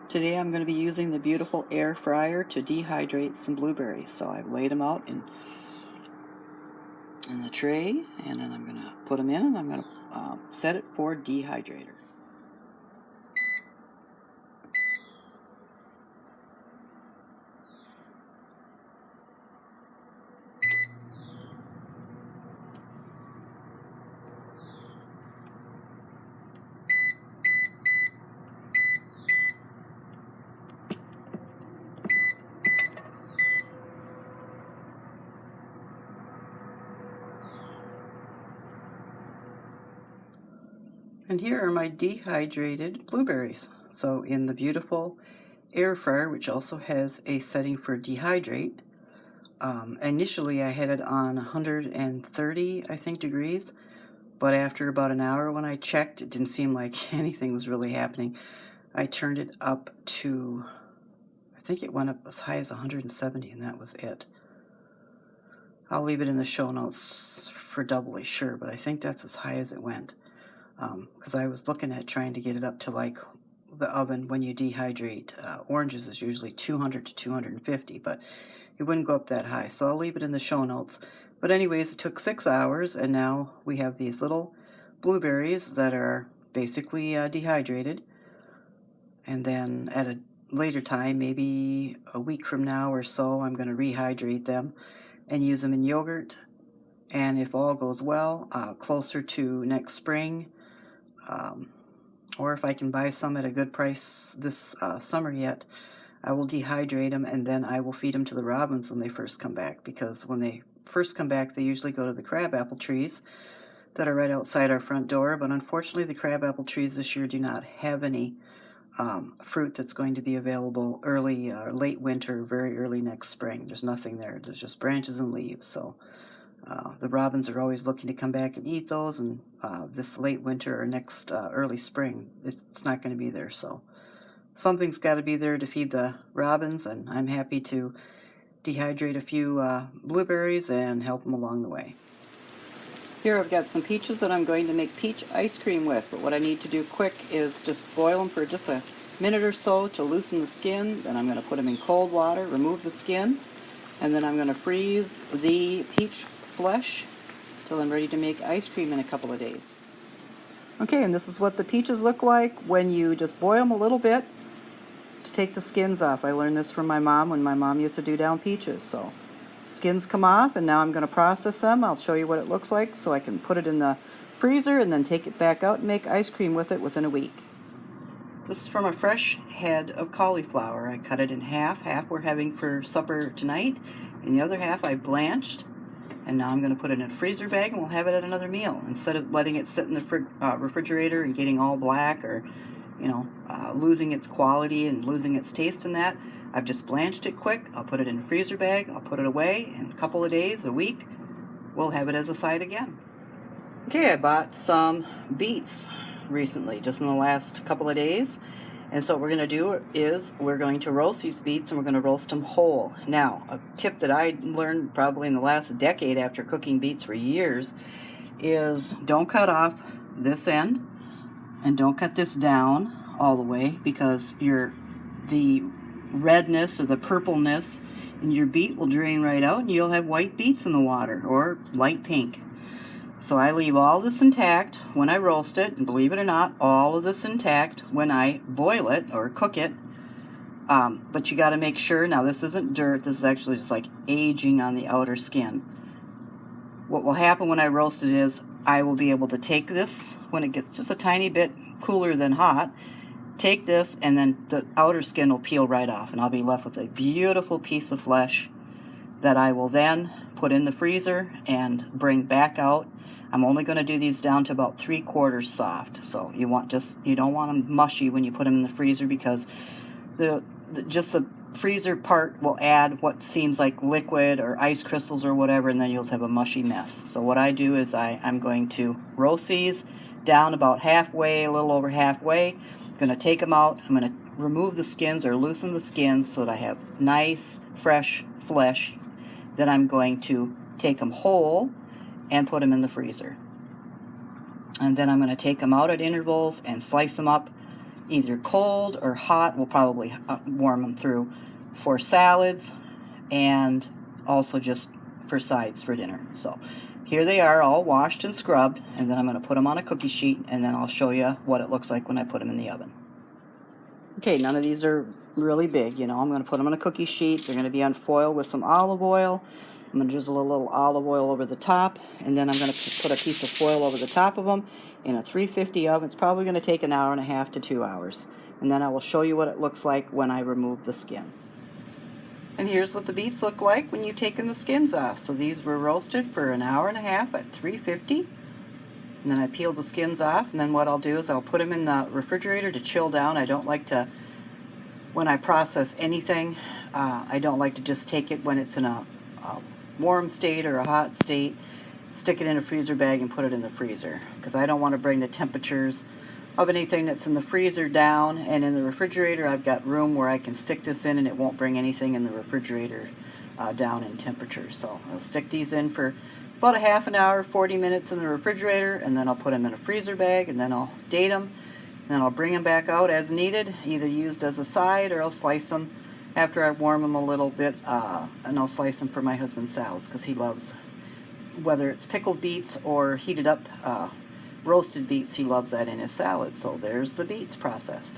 Today I'm going to be using the beautiful air fryer to dehydrate some blueberries. So I've laid them out in the tray, and then I'm going to put them in, and I'm going to set it for dehydrator. And here are my dehydrated blueberries. So in the beautiful air fryer, which also has a setting for dehydrate, initially I had it on 130, I think, degrees, but after about an hour when I checked, it didn't seem like anything was really happening. I turned it up to, I think it went up as high as 170, and that was it. I'll leave it in the show notes for doubly sure, but I think that's as high as it went. Because I was looking at trying to get it up to like the oven when you dehydrate. Oranges is usually 200 to 250, but it wouldn't go up that high. So I'll leave it in the show notes. But anyways, it took 6 hours, and now we have these little blueberries that are basically dehydrated. And then at a later time, maybe a week from now or so, I'm going to rehydrate them and use them in yogurt. And if all goes well, closer to next spring, or if I can buy some at a good price this summer yet, I will dehydrate them, and then I will feed them to the robins when they first come back, because when they first come back, they usually go to the crabapple trees that are right outside our front door. But unfortunately, the crabapple trees this year do not have any fruit that's going to be available early, late winter, very early next spring. There's nothing there. There's just branches and leaves. So the robins are always looking to come back and eat those, and this late winter or next early spring, it's not going to be there. So something's got to be there to feed the robins, and I'm happy to dehydrate a few blueberries and help them along the way. Here I've got some peaches that I'm going to make peach ice cream with, but what I need to do quick is just boil them for just a minute or so to loosen the skin. Then I'm going to put them in cold water, remove the skin, and then I'm going to freeze the peach flesh till I'm ready to make ice cream in a couple of days. Okay, and this is what the peaches look like when you just boil them a little bit to take the skins off. I learned this from my mom when my mom used to do down peaches. So skins come off, and now I'm going to process them. I'll show you what it looks like so I can put it in the freezer and then take it back out and make ice cream with it within a week. This is from a fresh head of cauliflower. I cut it in half. Half we're having for supper tonight, and the other half I blanched. And now I'm going to put it in a freezer bag, and we'll have it at another meal. Instead of letting it sit in the refrigerator and getting all black, or losing its quality and losing its taste in that, I've just blanched it quick. I'll put it in a freezer bag. I'll put it away. In a couple of days, a week, we'll have it as a side again. Okay, I bought some beets recently, just in the last couple of days. And so what we're going to do is we're going to roast these beets, and we're going to roast them whole. Now, a tip that I learned probably in the last decade after cooking beets for years is don't cut off this end and don't cut this down all the way, because the redness or the purpleness in your beet will drain right out, and you'll have white beets in the water, or light pink. So I leave all this intact when I roast it, and believe it or not, all of this intact when I boil it or cook it. But you got to make sure, now this isn't dirt, this is actually just like aging on the outer skin. What will happen when I roast it is I will be able to take this, when it gets just a tiny bit cooler than hot, take this, and then the outer skin will peel right off, and I'll be left with a beautiful piece of flesh that I will then put in the freezer and bring back out. I'm only going to do these down to about 3/4 soft. So you don't want them mushy when you put them in the freezer, because the freezer part will add what seems like liquid or ice crystals or whatever, and then you'll have a mushy mess. So what I do is I'm going to roast these down about halfway, a little over halfway. I'm going to take them out. I'm going to remove the skins or loosen the skins so that I have nice, fresh flesh. Then I'm going to take them whole and put them in the freezer. And then I'm going to take them out at intervals and slice them up either cold or hot. We'll probably warm them through for salads and also just for sides for dinner. So here they are, all washed and scrubbed, and then I'm going to put them on a cookie sheet, and then I'll show you what it looks like when I put them in the oven. Okay, none of these are really big, you know. I'm going to put them on a cookie sheet. They're going to be on foil with some olive oil. I'm going to drizzle a little olive oil over the top, and then I'm going to put a piece of foil over the top of them in a 350 oven. It's probably going to take an hour and a half to 2 hours. And then I will show you what it looks like when I remove the skins. And here's what the beets look like when you've taken the skins off. So these were roasted for an hour and a half at 350. And then I peeled the skins off, and then what I'll do is I'll put them in the refrigerator to chill down. I don't like to, when I process anything, I don't like to just take it when it's in a warm state or a hot state, stick it in a freezer bag and put it in the freezer, because I don't want to bring the temperatures of anything that's in the freezer down. And in the refrigerator, I've got room where I can stick this in and it won't bring anything in the refrigerator down in temperature. So I'll stick these in for about a half an hour, 40 minutes in the refrigerator, and then I'll put them in a freezer bag, and then I'll date them, and then I'll bring them back out as needed, either used as a side, or I'll slice them after I warm them a little bit, and I'll slice them for my husband's salads, because he loves, whether it's pickled beets or heated up roasted beets, he loves that in his salad. So there's the beets processed.